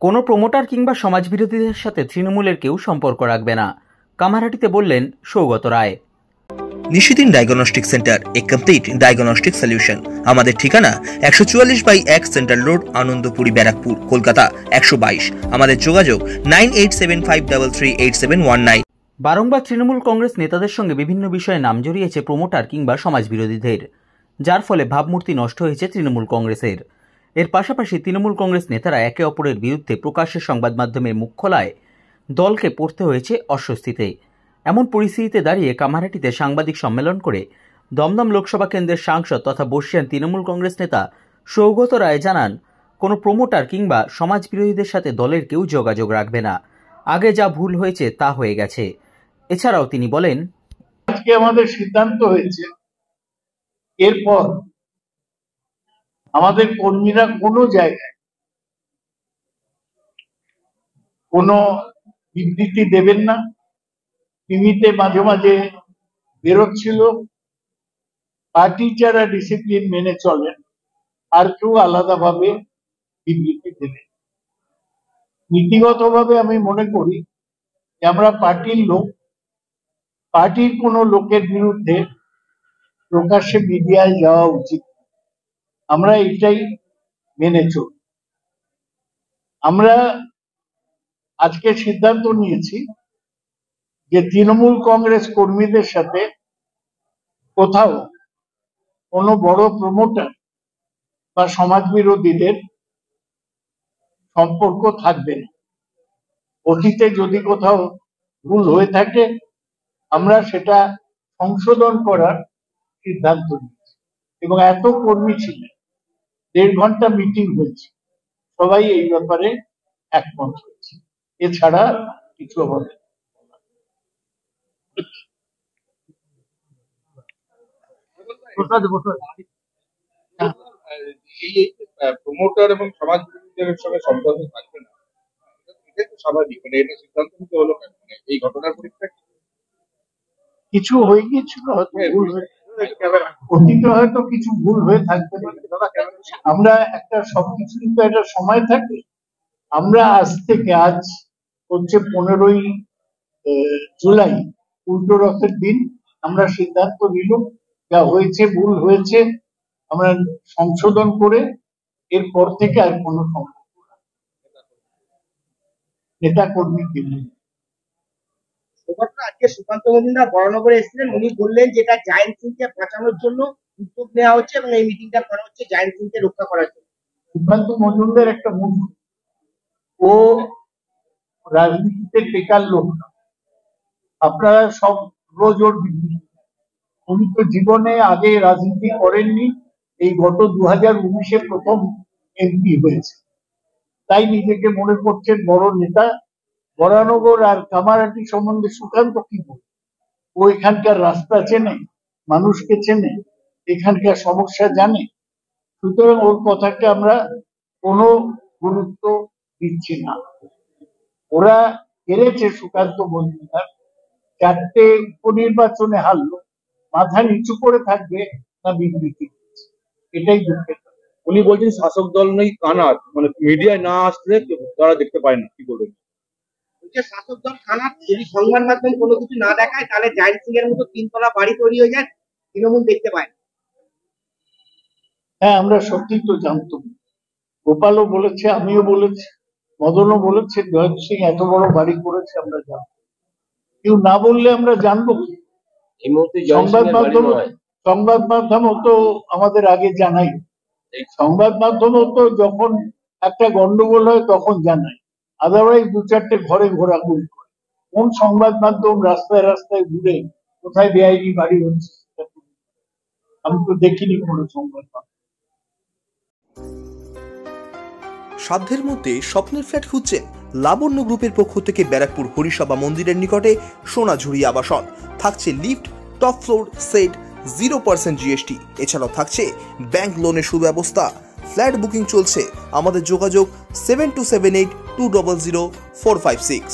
কোনো প্রমোটার কিংবা সমাজবিরোধীদের সাথে তৃণমূলের কেউ সম্পর্ক রাখবে না, কামারহাটিতে বললেন সৌগত রায়। নিশিদিন ডায়াগনস্টিক সেন্টার, এ কমপ্লিট ডায়াগনস্টিক সলিউশন। আমাদের ঠিকানা 144/1 সেন্ট্রাল রোড, আনন্দপুরি, ব্যারাকপুর, কলকাতা 122। আমাদের যোগাযোগ 9875338719। বারংবার তৃণমূল কংগ্রেস নেতাদের সঙ্গে বিভিন্ন বিষয়ে নাম জড়িয়েছে প্রমোটার কিংবা সমাজবিরোধীদের, যার ফলে ভাবমূর্তি নষ্ট হয়েছে তৃণমূল কংগ্রেসের। এর পাশাপাশি তৃণমূল কংগ্রেস নেতারা একে অপরের বিরুদ্ধে প্রকাশ্যে সংবাদ মাধ্যমে মুখ খোলায় দলকে পড়তে হয়েছে অস্বস্তিতে। এমন পরিস্থিতিতে দাঁড়িয়ে কামারহাটিতে সাংবাদিক সম্মেলন করে দমদম লোকসভা কেন্দ্রের সাংসদ তথা বর্ষীয়ান তৃণমূল কংগ্রেস নেতা সৌগত রায় জানান, কোনো প্রমোটার কিংবা সমাজবিরোধীদের সাথে দলের কেউ যোগাযোগ রাখবে না। আগে যা ভুল হয়েছে তা হয়ে গেছে। এছাড়াও তিনি বলেন, আজকে আমাদের সিদ্ধান্ত হয়েছে এরপর আমাদের কর্মীরা কোনো জায়গায় কোনো বিবৃতি দেবেন না। টিভিতে মাঝে মাঝে বেরোচ্ছিল, পার্টি যারা ডিসিপ্লিন মেনে চলেন আর কেউ আলাদাভাবে বিবৃতি দেবেন। নীতিগতভাবে আমি মনে করি যে আমরা পার্টির লোক, পার্টির কোনো লোকের বিরুদ্ধে প্রকাশ্যে মিডিয়ায় যাওয়া উচিত। আমরা এটাই মেনে চলি। আমরা আজকে সিদ্ধান্ত নিয়েছি যে তৃণমূল কংগ্রেস কর্মীদের সাথে কোথাও কোনো বড় প্রমোটার বা সমাজবিরোধীদের সম্পর্ক থাকবে না। অতীতে যদি কোথাও ভুল হয়ে থাকে আমরা সেটা সংশোধন করার সিদ্ধান্ত নিয়েছি এবং এত কর্মী ছিলেন, 1.5 ঘন্টা মিটিং হয়েছে, সবাই এই ব্যাপারে একমত হয়েছে। এছাড়া কিছু হবে। প্রমোটার এবং সমাজবিরোধীদের সঙ্গে সম্পর্ক থাকবে না, এটা তো স্বাভাবিক। মানে এটা সিদ্ধান্ত নিতে হলো কেন? মানে এই ঘটনার পরিপ্রেক্ষিতে কিছু হয়ে গিয়েছিল, ভুল হয়ে অতীতে হয়তো কিছু ভুল হয়ে থাকতে পারে। আমরা একটা সবকিছু কিন্তু একটা সময় থাকে। আমরা আজ হচ্ছে 15ই জুলাই, উল্টো রথের দিন। আমরা সিদ্ধান্ত নিলাম যা হয়েছে ভুল হয়েছে, আমরা সংশোধন করে এরপর থেকে আর কোনো সম্পর্ক নেতা কর্মী কিনলে। আজকে সুকান্ত মজুমদার বরানগরে এসেছিলেন, উনি বললেন যেটা জায়েন্ট সিংকে বাঁচানোর জন্য উদ্যোগ নেওয়া হচ্ছে এবং এই মিটিংটা করা হচ্ছে জায়েন্ট সিংকে রক্ষা করার জন্য। সুকান্ত মজুমদার একটা মূর্খ, ও রাজনীতিতে টেকার লোক না। আপনারা সব রোজ ওর বিবৃতি। উনি তো জীবনে আগে রাজনীতি করেননি, এই গত 2019-এ প্রথম এমপি হয়েছে, তাই নিজেকে মনে করছেন বড় নেতা। বরানগর আর কামারহাটি সম্বন্ধে সুকান্ত কি বলে? ও এখানকার রাস্তা চেনে, মানুষকে চেনে, এখানকার সমস্যা জানে। সুতরাং ওর কথাকে আমরা কোনো গুরুত্ব দিচ্ছি না। ওরা হেরেছে, সুকান্ত মজুমদার 4টে উপনির্বাচনে হারলো, মাথা নিচু করে থাকবে না বিবৃতি, এটাই দুঃখের। উনি বলছেন শাসক দল নেই কানার, মানে মিডিয়ায় না আসলে তারা দেখতে পায় না। কি বলবেন? শাসক দল কানার, যদি সংবাদ মাধ্যম কোনো কিছু না দেখায় তাহলে জায়েন্ট সিং এর মতো 3তলা বাড়ি তৈরি হয়ে যায়, তৃণমূল দেখতে পায় না। হ্যাঁ, আমরা সত্যি তো জানতাম। গোপালও বলেছে, আমিও বলেছি, মদনও বলেছে, জয়ন্ত সিং এত বড় বাড়ি করেছে আমরা জানতাম। কেউ না বললে আমরা জানবো কি? সংবাদ মাধ্যম তো আমাদের আগে জানাই। সংবাদ মাধ্যম তো যখন একটা গন্ডগোল হয় তখন জানাই, আদারওয়াইজ 2-4টে ঘরে ঘোরাঘুরি করে। কোন সংবাদ মাধ্যম রাস্তায় রাস্তায় ঘুরে কোথায় বেআইনি বাড়ি হচ্ছে আমি তো দেখিনি কোনো সংবাদ মাধ্যম। সাধ্যের মধ্যে স্বপ্নের ফ্ল্যাট খুঁজছেন? লাবণ্য গ্রুপের পক্ষ থেকে ব্যারাকপুর হরিসভা মন্দিরের নিকটে সোনাঝুরি আবাসন। থাকছে lift, top floor, set, 0% GST। এছাড়াও থাকছে ব্যাংক লোনের সুব্যবস্থা। ফ্ল্যাট বুকিং চলছে। আমাদের যোগাযোগ 7278200456।